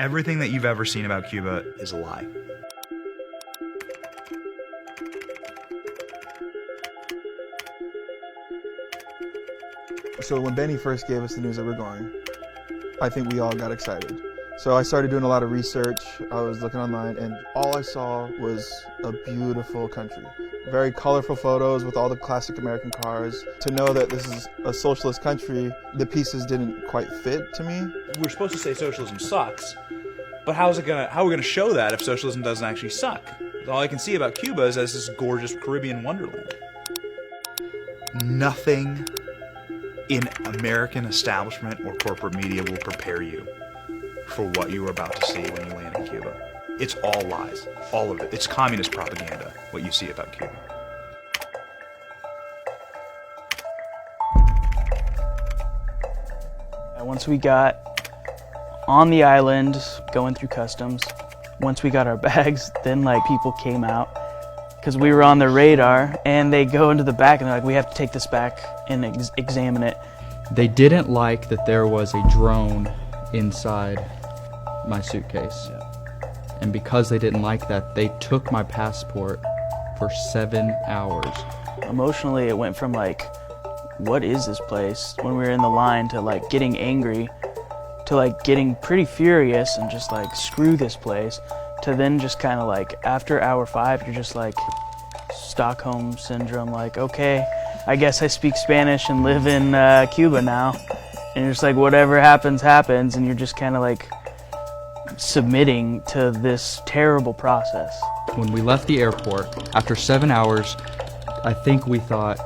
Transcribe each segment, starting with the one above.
Everything that you've ever seen about Cuba is a lie. So when Benny first gave us the news that we're going, I think we all got excited. So I started doing a lot of research. I was looking online, and all I saw was a beautiful country. Very colorful photos with all the classic American cars. To know that this is a socialist country, the pieces didn't quite fit to me. We're supposed to say socialism sucks, but how are we gonna show that if socialism doesn't actually suck? All I can see about Cuba is as this gorgeous Caribbean wonderland. Nothing in American establishment or corporate media will prepare you for what you are about to see when you land in Cuba. It's all lies, all of it. It's communist propaganda, what you see about Cuba. Once we got on the island, going through customs, once we got our bags, then like people came out because we were on their radar, and they go into the back and they're like, we have to take this back and examine it. They didn't like that there was a drone inside my suitcase. Yeah. And because they didn't like that, they took my passport for 7 hours. Emotionally, it went from like, what is this place, when we were in the line, to like getting angry, to like getting pretty furious and just like, screw this place, to then just kind of like, after hour 5, you're just like, Stockholm syndrome, like, okay, I guess I speak Spanish and live in Cuba now. And you're just like, whatever happens, happens, and you're just kind of like submitting to this terrible process. When we left the airport, after 7 hours, I think we thought,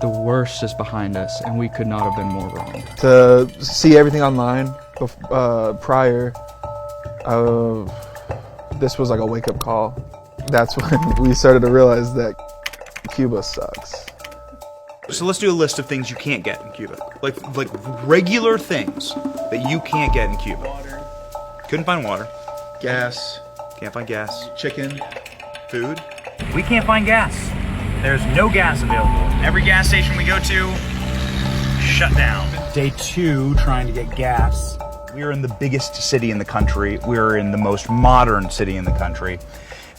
the worst is behind us, and we could not have been more wrong. To see everything online prior, this was like a wake-up call. That's when we started to realize that Cuba sucks. So let's do a list of things you can't get in Cuba. Like regular things that you can't get in Cuba. Water. Couldn't find water. Gas. Can't find gas. Chicken. Food. We can't find gas. There's no gas available. Every gas station we go to, shut down. Day 2, trying to get gas. We're in the biggest city in the country. We're in the most modern city in the country.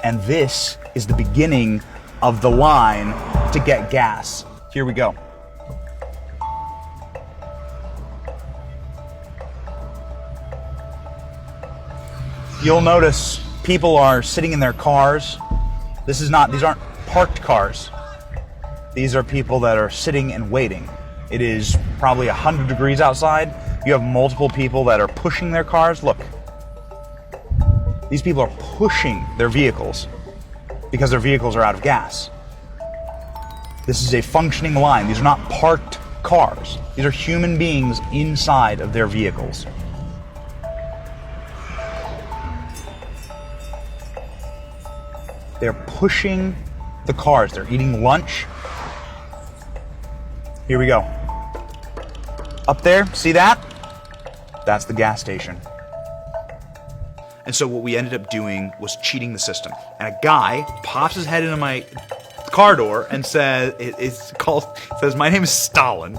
And this is the beginning of the line to get gas. Here we go. You'll notice people are sitting in their cars. These aren't parked cars. These are people that are sitting and waiting. It is probably 100 degrees outside. You have multiple people that are pushing their cars. Look, these people are pushing their vehicles because their vehicles are out of gas. This is a functioning line. These are not parked cars. These are human beings inside of their vehicles. They're pushing the cars. They're eating lunch. Here we go. Up there, see that? That's the gas station. And so what we ended up doing was cheating the system. And a guy pops his head into my car door and says, says, my name is Stalin.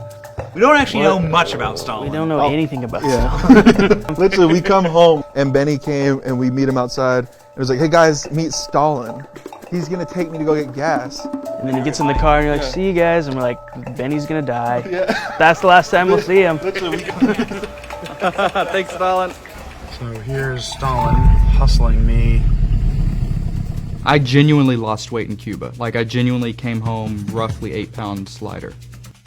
We don't actually know much about Stalin. We don't know anything about Stalin. Literally, we come home, and Benny came, and we meet him outside. It was like, hey guys, meet Stalin. He's gonna take me to go get gas. And then he gets in the car and you're like, see you guys, and we're like, Benny's gonna die. Yeah. That's the last time we'll see him. Thanks, Stalin. So here's Stalin hustling me. I genuinely lost weight in Cuba. Like, I genuinely came home roughly 8 pounds lighter.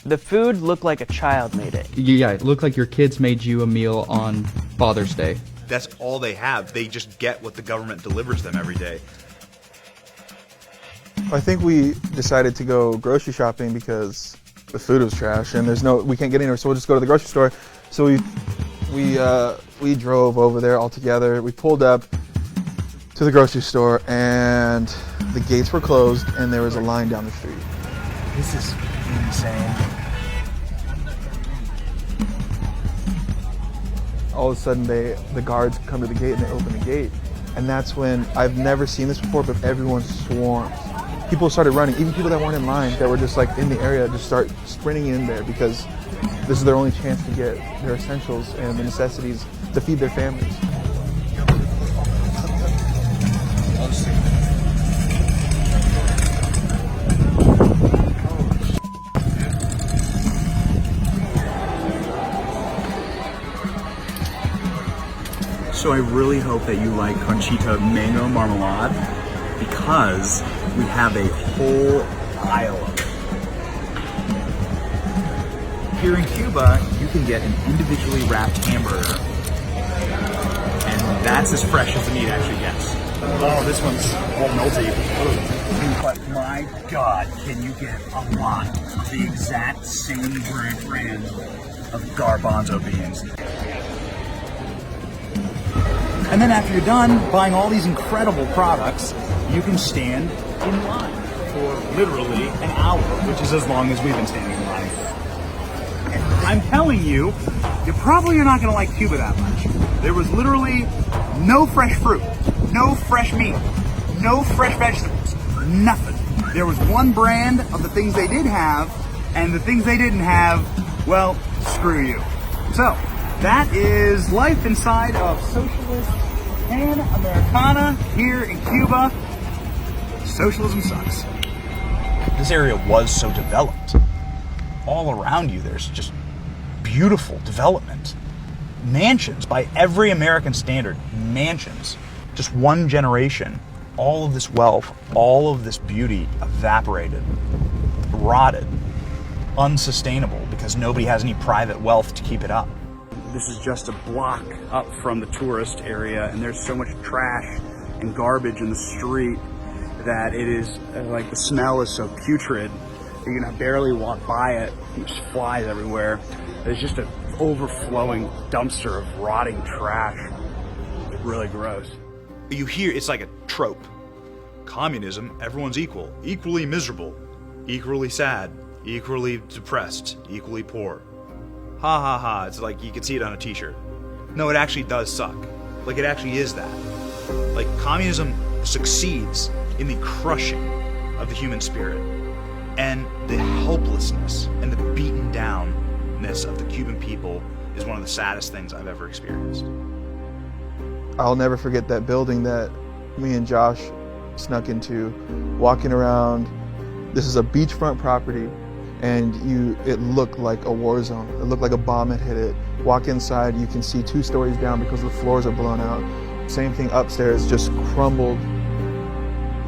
The food looked like a child made it. Yeah, it looked like your kids made you a meal on Father's Day. That's all they have. They just get what the government delivers them every day. I think we decided to go grocery shopping because the food was trash and we can't get anywhere, so we'll just go to the grocery store. So we drove over there all together. We pulled up to the grocery store and the gates were closed and there was a line down the street. This is insane. All of a sudden the guards come to the gate and they open the gate. And that's when, I've never seen this before, but everyone swarms. people started running. Even people that weren't in line, that were just like in the area, just start sprinting in there because this is their only chance to get their essentials and the necessities to feed their families. So I really hope that you like Conchita mango marmalade because we have a whole aisle of it. Here in Cuba, you can get an individually wrapped hamburger, and that's as fresh as the meat actually gets. Oh, this one's all melty. But my God, can you get a lot of the exact same brand of garbanzo beans? And then after you're done buying all these incredible products, you can stand in line for literally an hour, which is as long as we've been standing in line. And I'm telling you, you probably are not going to like Cuba that much. There was literally no fresh fruit, no fresh meat, no fresh vegetables, nothing. There was one brand of the things they did have, and the things they didn't have, well, screw you. So, that is life inside of Socialist Pan Americana here in Cuba. Socialism sucks. This area was so developed. All around you, there's just beautiful development. Mansions, by every American standard, mansions. Just one generation. All of this wealth, all of this beauty evaporated, rotted, unsustainable because nobody has any private wealth to keep it up. This is just a block up from the tourist area, and there's so much trash and garbage in the street that it is like the smell is so putrid you can barely walk by it. There's flies everywhere. There's just an overflowing dumpster of rotting trash. It's really gross. You hear it's like a trope. Communism, everyone's equal, equally miserable, equally sad, equally depressed, equally poor. Ha ha ha, it's like you can see it on a t-shirt. No, it actually does suck. Like it actually is that. Like communism succeeds in the crushing of the human spirit and the helplessness and the beaten downness of the Cuban people is one of the saddest things I've ever experienced. I'll never forget that building that me and Josh snuck into, walking around. This is a beachfront property, and it looked like a war zone. It looked like a bomb had hit it. Walk inside, you can see 2 stories down because the floors are blown out. Same thing upstairs, just crumbled.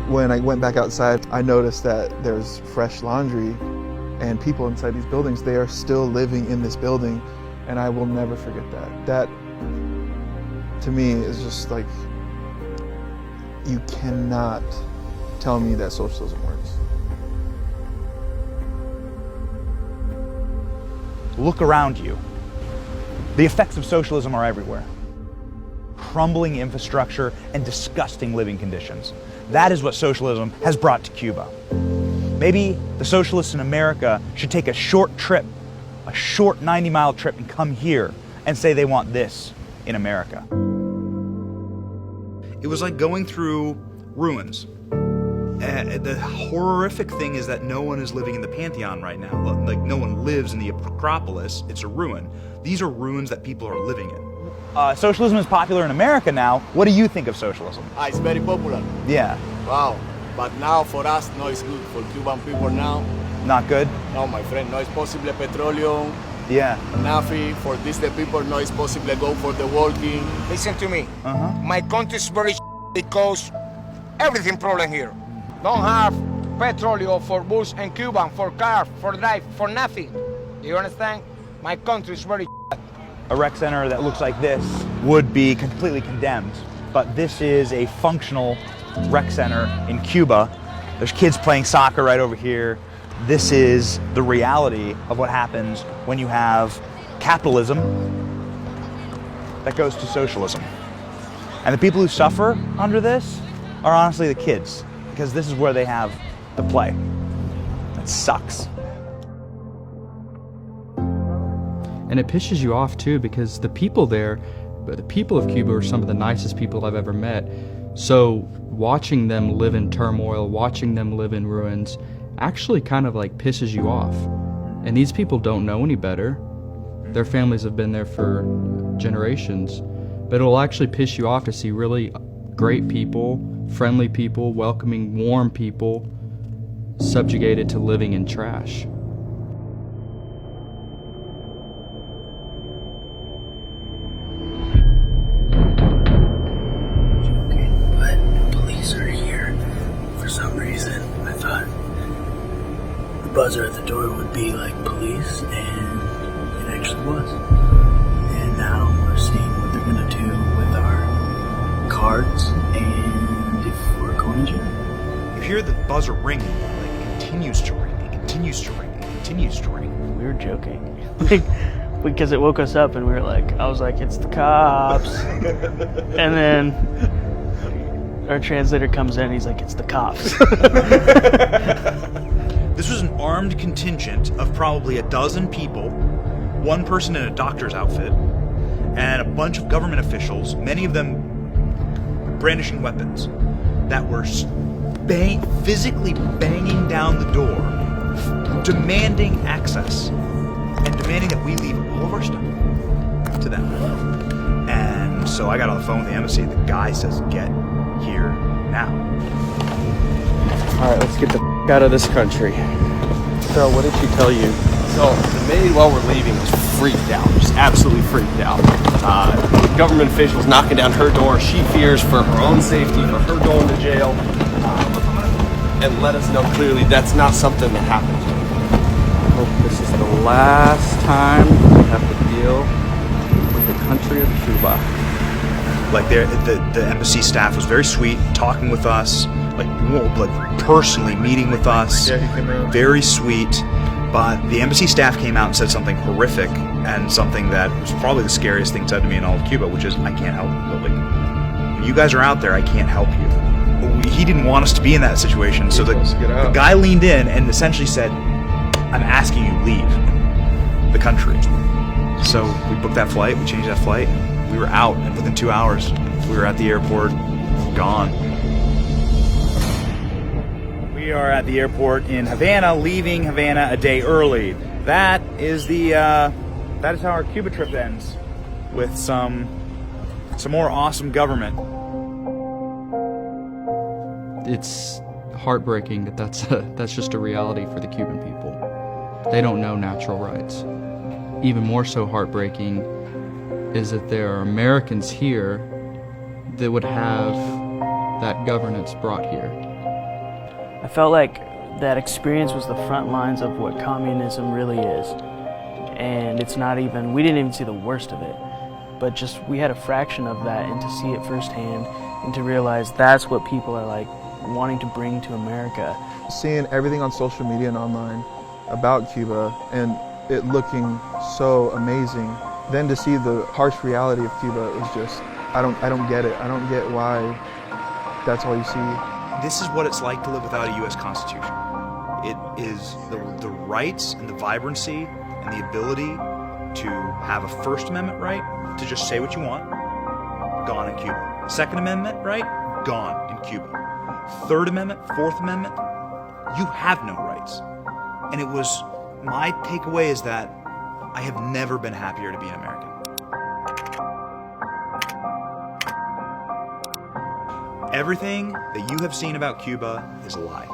When I went back outside, I noticed that there's fresh laundry and people inside these buildings. They are still living in this building, and I will never forget that. That, to me, is just like, you cannot tell me that socialism works. Look around you. The effects of socialism are everywhere. Crumbling infrastructure and disgusting living conditions. That is what socialism has brought to Cuba. Maybe the socialists in America should take a short trip, a short 90-mile trip, and come here and say they want this in America. It was like going through ruins. The horrific thing is that no one is living in the Pantheon right now. Like, no one lives in the Acropolis. It's a ruin. These are ruins that people are living in. Socialism is popular in America now. What do you think of socialism? It's very popular. Yeah. Wow. But now for us, no, it's good. For Cuban people now, Not good? no, my friend, no, it's possible petroleum, Yeah. nothing. For this, the people, no, it's possible go for the working. Listen to me. My country is very because everything problem here. Don't have petroleum for bus and Cuban, for car, for drive, for nothing. You understand? My country is very A rec center that looks like this would be completely condemned, but this is a functional rec center in Cuba. There's kids playing soccer right over here. This is the reality of what happens when you have capitalism that goes to socialism. And the people who suffer under this are honestly the kids, because this is where they have the play. It sucks. And it pisses you off too, because the people there, the people of Cuba are some of the nicest people I've ever met. So watching them live in turmoil, watching them live in ruins, actually kind of like pisses you off. And these people don't know any better. Their families have been there for generations. But it'll actually piss you off to see really great people, friendly people, welcoming, warm people, subjugated to living in trash. Buzzer at the door would be like police, and it actually was. And now we're seeing what they're gonna do with our cards and if we're going to jail. You hear the buzzer ringing, like it continues to ring, it continues to ring, it continues to ring. We were joking. Because it woke us up and we were like, I was like, it's the cops. And then our translator comes in, he's like, it's the cops. This was an armed contingent of probably a dozen people, one person in a doctor's outfit, and a bunch of government officials, many of them brandishing weapons, that were physically banging down the door, demanding access, and demanding that we leave all of our stuff to them. And so I got on the phone with the embassy. The guy says, get here now. All right, let's get the out of this country. So, what did she tell you? So, the maid, while we're leaving, was freaked out, just absolutely freaked out. Government officials knocking down her door. She fears for her own safety, for her going to jail, and let us know clearly that's not something that happens. I hope this is the last time we have to deal with the country of Cuba. Like the embassy staff was very sweet, talking with us, like personally meeting with us. Yeah, he came out. Very sweet. But the embassy staff came out and said something horrific and something that was probably the scariest thing said to me in all of Cuba, which is, I can't help you. Like, when you guys are out there, I can't help you. He didn't want us to be in that situation, so the guy leaned in and essentially said, I'm asking you to leave the country. So we booked that flight, we changed that flight, we were out, and within 2 hours, we were at the airport, gone. We are at the airport in Havana, leaving Havana a day early. That is that is how our Cuba trip ends, with some more awesome government. It's heartbreaking that that's just a reality for the Cuban people. They don't know natural rights. Even more so heartbreaking is that there are Americans here that would have that governance brought here. I felt like that experience was the front lines of what communism really is. And it's not even, we didn't even see the worst of it, but just we had a fraction of that, and to see it firsthand and to realize that's what people are like wanting to bring to America. Seeing everything on social media and online about Cuba and it looking so amazing, then to see the harsh reality of Cuba is just, I don't get it. I don't get why that's all you see. This is what it's like to live without a U.S. Constitution. It is the rights and the vibrancy and the ability to have a First Amendment right to just say what you want, gone in Cuba. Second Amendment right, gone in Cuba. Third Amendment, Fourth Amendment, you have no rights. And it was, my takeaway is that I have never been happier to be an American. Everything that you have seen about Cuba is a lie.